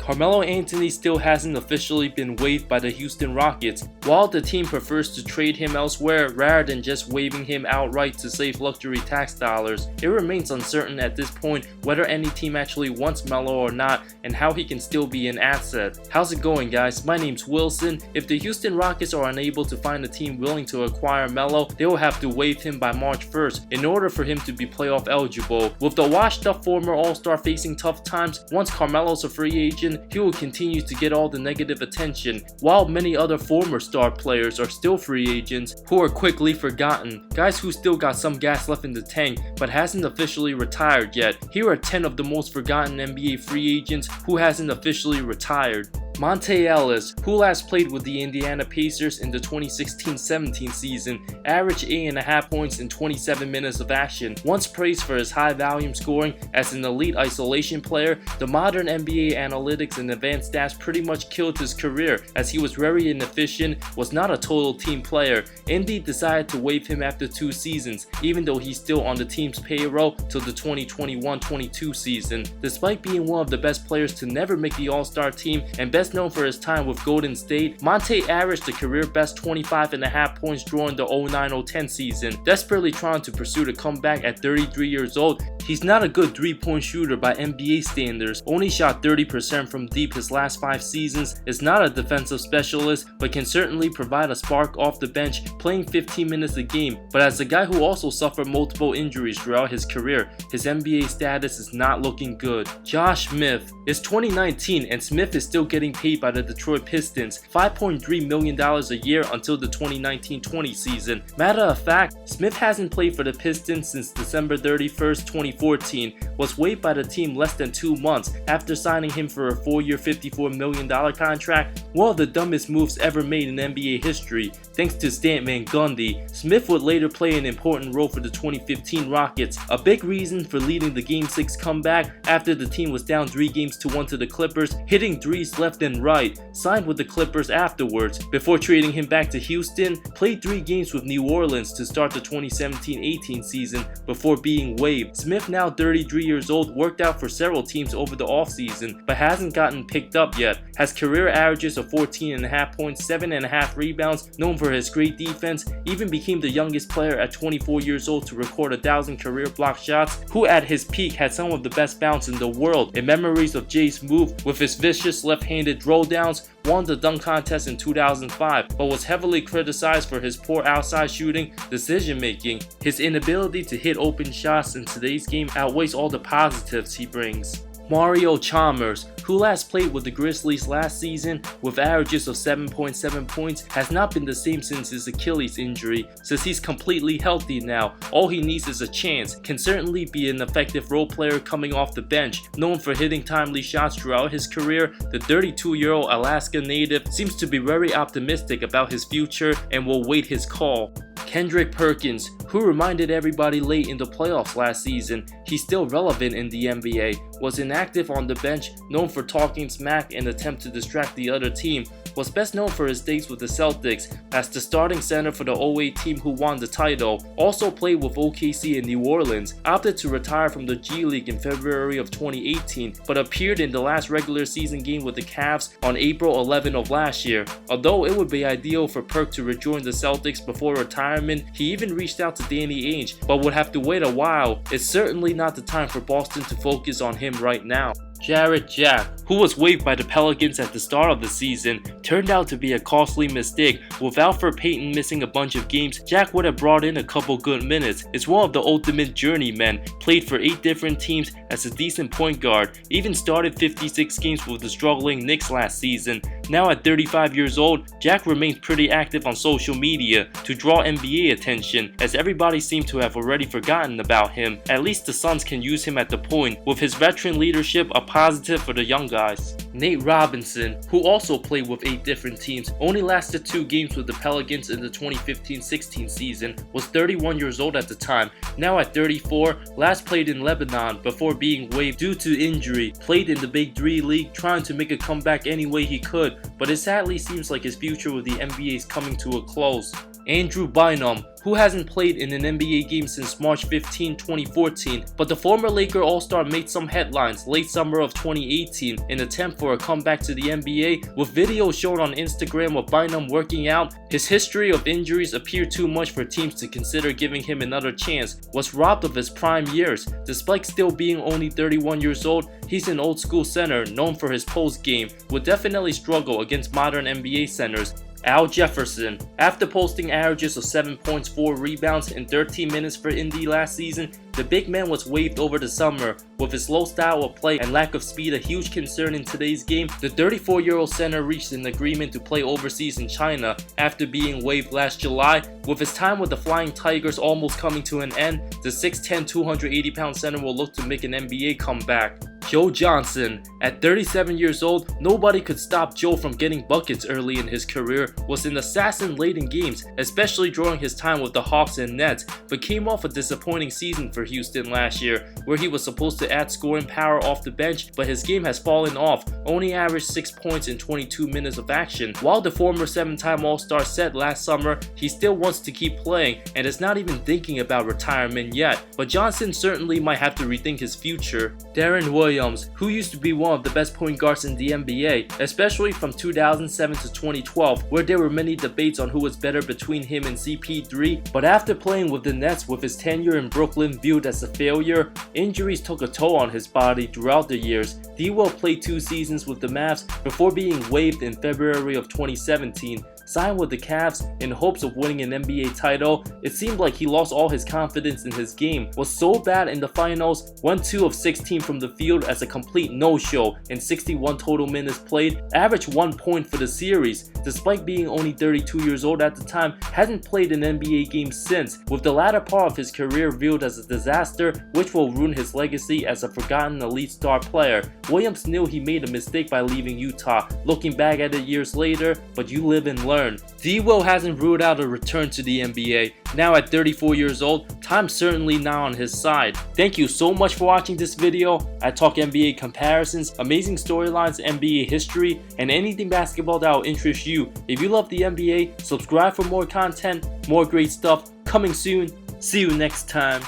Carmelo Anthony still hasn't officially been waived by the Houston Rockets. While the team prefers to trade him elsewhere rather than just waiving him outright to save luxury tax dollars, it remains uncertain at this point whether any team actually wants Melo or not and how he can still be an asset. How's it going, guys? My name's Wilson. If the Houston Rockets are unable to find a team willing to acquire Melo, they will have to waive him by March 1st in order for him to be playoff eligible. With the washed up former All-Star facing tough times, once Carmelo's a free agent, he will continue to get all the negative attention, while many other former star players are still free agents who are quickly forgotten. Guys who still got some gas left in the tank but hasn't officially retired yet. Here are 10 of the most forgotten NBA free agents who hasn't officially retired. Monta Ellis, who last played with the Indiana Pacers in the 2016-17 season, averaged 8.5 points in 27 minutes of action. Once praised for his high volume scoring as an elite isolation player, the modern NBA analytics and advanced stats pretty much killed his career as he was very inefficient, was not a total team player. Indy decided to waive him after 2 seasons, even though he's still on the team's payroll till the 2021-22 season. Despite being one of the best players to never make the All-Star team and best known for his time with Golden State, Monta averaged a career best 25.5 points during the 09-010 season. Desperately trying to pursue the comeback at 33 years old, he's not a good 3-point shooter by NBA standards, only shot 30% from deep his last 5 seasons, is not a defensive specialist, but can certainly provide a spark off the bench playing 15 minutes a game. But as a guy who also suffered multiple injuries throughout his career, his NBA status is not looking good. Josh Smith. It's 2019 and Smith is still getting paid by the Detroit Pistons $5.3 million a year until the 2019-20 season. Matter of fact, Smith hasn't played for the Pistons since December 31st, 2014, was waived by the team less than 2 months after signing him for a 4-year $54 million contract, one of the dumbest moves ever made in NBA history. Thanks to Stan Van Gundy, Smith would later play an important role for the 2015 Rockets, a big reason for leading the Game 6 comeback after the team was down 3-1 to the Clippers, hitting threes left and right. Signed with the Clippers afterwards, before trading him back to Houston, played 3 games with New Orleans to start the 2017-18 season before being waived. Smith, now 33 years old, worked out for several teams over the offseason, but hasn't gotten picked up yet. Has career averages of 14.5 points, 7.5 rebounds, known for his great defense, even became the youngest player at 24 years old to record 1,000 career block shots, who at his peak had some of the best bounce in the world. In memories of Jay's move with his vicious left-handed throwdowns, won the dunk contest in 2005, but was heavily criticized for his poor outside shooting, decision making. His inability to hit open shots in today's game outweighs all the positives he brings. Mario Chalmers, who last played with the Grizzlies last season with averages of 7.7 points, has not been the same since his Achilles injury. Since he's completely healthy now, all he needs is a chance. Can certainly be an effective role player coming off the bench. Known for hitting timely shots throughout his career, the 32-year-old Alaska native seems to be very optimistic about his future and will wait his call. Kendrick Perkins, who reminded everybody late in the playoffs last season he's still relevant in the NBA, was inactive on the bench, known for talking smack and attempt to distract the other team, was best known for his days with the Celtics as the starting center for the 08 team who won the title, also played with OKC in New Orleans, opted to retire from the G League in February of 2018, but appeared in the last regular season game with the Cavs on April 11 of last year. Although it would be ideal for Perk to rejoin the Celtics before retirement, he even reached out to Danny Ainge, but would have to wait a while. It's certainly not the time for Boston to focus on him right now. Jarrett Jack, who was waived by the Pelicans at the start of the season, turned out to be a costly mistake. With Alfred Payton missing a bunch of games, Jack would have brought in a couple good minutes. It's one of the ultimate journeymen, played for 8 different teams as a decent point guard, even started 56 games with the struggling Knicks last season. Now at 35 years old, Jack remains pretty active on social media to draw NBA attention, as everybody seems to have already forgotten about him. At least the Suns can use him at the point, with his veteran leadership a positive for the young guys. Nate Robinson, who also played with 8 different teams, only lasted 2 games with the Pelicans in the 2015-16 season, was 31 years old at the time. Now at 34, last played in Lebanon before being waived due to injury, played in the Big 3 League trying to make a comeback any way he could, but it sadly seems like his future with the NBA is coming to a close. Andrew Bynum, who hasn't played in an NBA game since March 15, 2014, but the former Laker All-Star made some headlines late summer of 2018 in an attempt for a comeback to the NBA, with videos shown on Instagram of Bynum working out. His history of injuries appeared too much for teams to consider giving him another chance. Was robbed of his prime years. Despite still being only 31 years old, he's an old-school center known for his post game, would definitely struggle against modern NBA centers. Al Jefferson. After posting averages of 7 points, 4 rebounds, in 13 minutes for Indy last season, the big man was waived over the summer. With his slow style of play and lack of speed a huge concern in today's game, the 34-year-old center reached an agreement to play overseas in China after being waived last July. With his time with the Flying Tigers almost coming to an end, the 6'10", 280-pound center will look to make an NBA comeback. Joe Johnson. At 37 years old, nobody could stop Joe from getting buckets early in his career, was an assassin late in games, especially during his time with the Hawks and Nets, but came off a disappointing season for Houston last year, where he was supposed to add scoring power off the bench, but his game has fallen off, only averaged 6 points in 22 minutes of action. While the former 7-time All-Star said last summer he still wants to keep playing and is not even thinking about retirement yet, but Johnson certainly might have to rethink his future. Deron Williams, who used to be one of the best point guards in the NBA, especially from 2007 to 2012, where there were many debates on who was better between him and CP3, but after playing with the Nets with his tenure in Brooklyn viewed as a failure, injuries took a toll on his body throughout the years. D-Will played 2 seasons with the Mavs before being waived in February of 2017. Signed with the Cavs in hopes of winning an NBA title, it seemed like he lost all his confidence in his game, was so bad in the finals, went 2 of 16 from the field as a complete no-show in 61 total minutes played, averaged 1 point for the series. Despite being only 32 years old at the time, hadn't played an NBA game since, with the latter part of his career viewed as a disaster, which will ruin his legacy as a forgotten elite star player. Williams knew he made a mistake by leaving Utah, looking back at it years later, but you live and learn. D-Will hasn't ruled out a return to the NBA. Now at 34 years old, time's certainly not on his side. Thank you so much for watching this video. I talk NBA comparisons, amazing storylines, NBA history, and anything basketball that will interest you. If you love the NBA, subscribe for more content, more great stuff coming soon. See you next time.